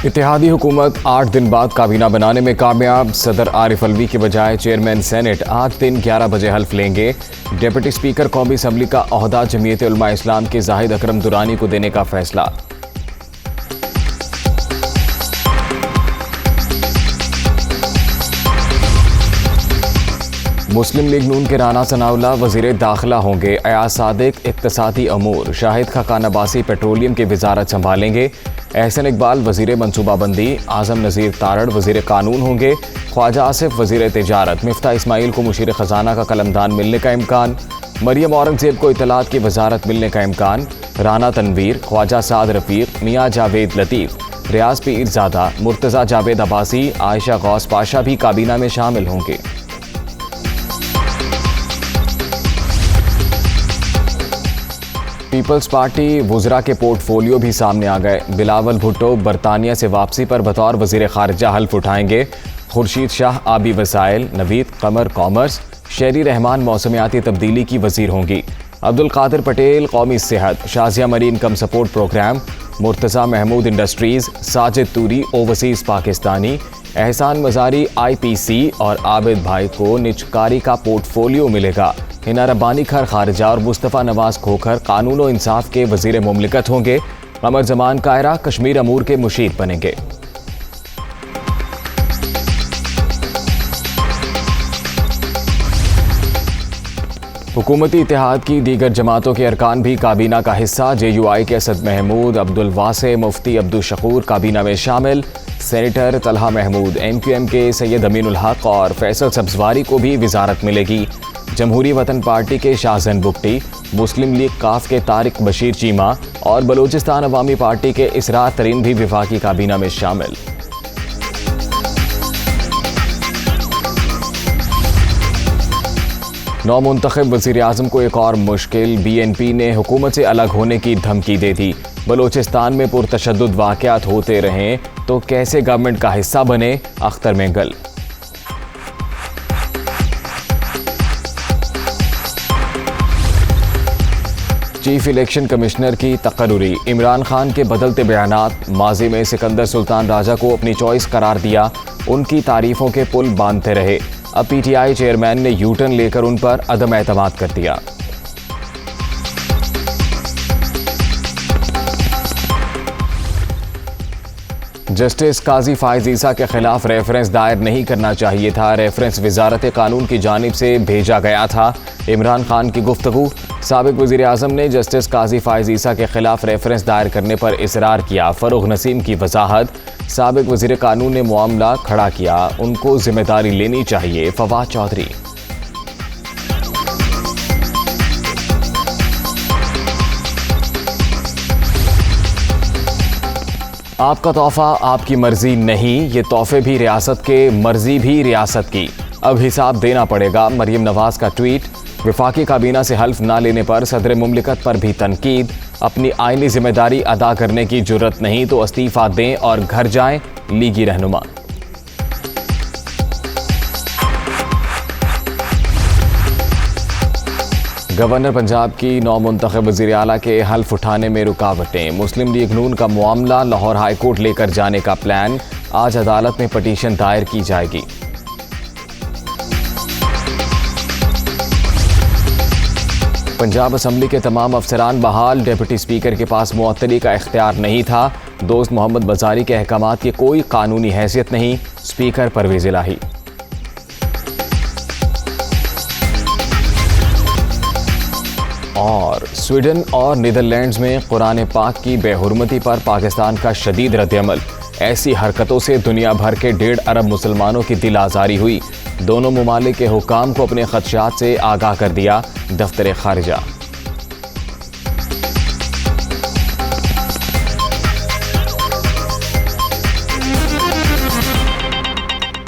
इत्तेहादी हुकूमत 8 दिन बाद काबीना बनाने में कामयाब। सदर आरिफ अलवी के बजाय चेयरमैन सेनेट आज दिन 11 बजे हल्फ लेंगे। डिप्टी स्पीकर कौमी असम्बली का ओहदा जमीयत उलमा इस्लाम के जाहिद अकरम दुरानी को देने का फैसला। मुस्लिम लीग नून के राना सनाउल्लाह वज़ीर दाखिला होंगे। अयाज सादिक इक्तिसादी अमूर, शाहिद खाकान अब्बासी पेट्रोलियम की वजारत संभालेंगे। एहसन इकबाल वज़ीर मनसूबाबंदी, आज़म नज़ीर तारड़ वज़ीर कानून होंगे। ख्वाजा आसिफ वज़ीर तिजारत, मिफ्ता इस्माइल को मुशीर ख़जाना का कलमदान मिलने का इम्कान। मरियम औरंगज़ेब को इत्तलात की वजारत मिलने का इम्कान। राना तनवीर, ख्वाजा साद रफ़ीक, मियाँ जावेद लतीफ़, रियाज पीरज़ादा, मुर्तज़ा जावेद अब्बासी, आयशा गौस पाशा भी काबीना में शामिल होंगे। पीपल्स पार्टी वुज़रा के पोर्टफोलियो भी सामने आ गए। बिलावल भुट्टो बरतानिया से वापसी पर बतौर वज़ीर ख़ारिजा हल्फ उठाएंगे। खुर्शीद शाह आबी वसाइल, नवीद कमर कॉमर्स, शेरी रहमान मौसमियाती तब्दीली की वज़ीर होंगी। अब्दुल कादिर पटेल कौमी सेहत, शाजिया मरीन कम support programme, Murtaza Mahmood industries, Sajid Turi overseas Pakistani, Ehsan Mazari IPC और आबिद भाई को निजकारी का पोर्टफोलियो मिलेगा। हिना रब्बानी खर खारिजा और मुस्तफ़ा नवाज खोखर कानून और इंसाफ के वज़ीर मुमलिकत होंगे। कमर जमान कायरा कश्मीर अमूर के मुशीर बनेंगे। हुकूमती इत्तेहाद की दीगर जमातों के अरकान भी काबीना का हिस्सा। JUI के असद महमूद, अब्दुल वासे, मुफ्ती अब्दुल शकूर काबीना में शामिल। सेनेटर तलहा महमूद, MQM के सैयद अमीनुल हक और फैसल सब्जवारी को भी वजारत मिलेगी। जमहूरी वतन पार्टी के शाहजन बुगटी, मुस्लिम लीग काफ के तारिक बशीर चीमा और बलूचिस्तान अवामी पार्टी के इसरार तरीन भी विफाकी काबीना में शामिल। नौमुंतखब वज़ीर आज़म को एक और मुश्किल। BNP ने हुकूमत से अलग होने की धमकी दे दी। बलूचिस्तान में पुरतशद्दुद वाक़यात होते रहें तो कैसे गवर्नमेंट का हिस्सा बने, Akhtar Mengal. Chief election commissioner की तकर्रुरी, इमरान खान के बदलते बयानात। माजी में सिकंदर सुल्तान राजा को अपनी चॉइस करार दिया, उनकी तारीफों के पुल बांधते रहे। अब PTI चेयरमैन ने यूटर्न लेकर उन पर अदम एतमाद कर दिया। जस्टिस काजी फायज ईसा के खिलाफ रेफरेंस दायर नहीं करना चाहिए था। रेफरेंस वजारत कानून की जानिब से भेजा गया था। इमरान खान की गुफ्तगू। साबिक वज़ीर आज़म ने जस्टिस काजी फायज ईसा के खिलाफ रेफरेंस दायर करने पर इसरार किया। फ़रूख नसीम की वजाहत। साबिक वज़ीर कानून ने मामला खड़ा किया, उनको जिम्मेदारी लेनी चाहिए। फवाद चौधरी। आपका तोहफा आपकी मर्जी नहीं, ये तोहफे भी रियासत के, मर्जी भी रियासत की। अब हिसाब देना पड़ेगा। मरियम नवाज का ट्वीट। विफाकी काबीना से हल्फ ना लेने पर सदर मुमलिकत पर भी तनकीद। अपनी आईनी जिम्मेदारी अदा करने की जुर्रत नहीं तो इस्तीफा दें और घर जाएं, लीगी रहनुमा। गवर्नर पंजाब की नौमुंतखब वज़ीर आला के हल्फ उठाने में रुकावटें। मुस्लिम लीग नून का मामला लाहौर हाई कोर्ट लेकर जाने का प्लान। आज अदालत में पटिशन दायर की जाएगी। पंजाब असम्बली के तमाम अफसरान बहाल। डिप्टी स्पीकर के पास मुअत्तली का इख्तियार नहीं था। दोस्त मोहम्मद बजारी के अहकामात की कोई कानूनी हैसियत नहीं। स्पीकर परवेज़ इलाही। और स्वीडन और नीदरलैंड्स में कुरान पाक की बेहुरमती पर पाकिस्तान का शदीद रद्दअमल। ऐसी हरकतों से दुनिया भर के 1.5 अरब मुसलमानों की दिल आज़ारी हुई। दोनों ममालिक के हुकाम को अपने खदशात से आगाह कर दिया दफ्तर खारिजा।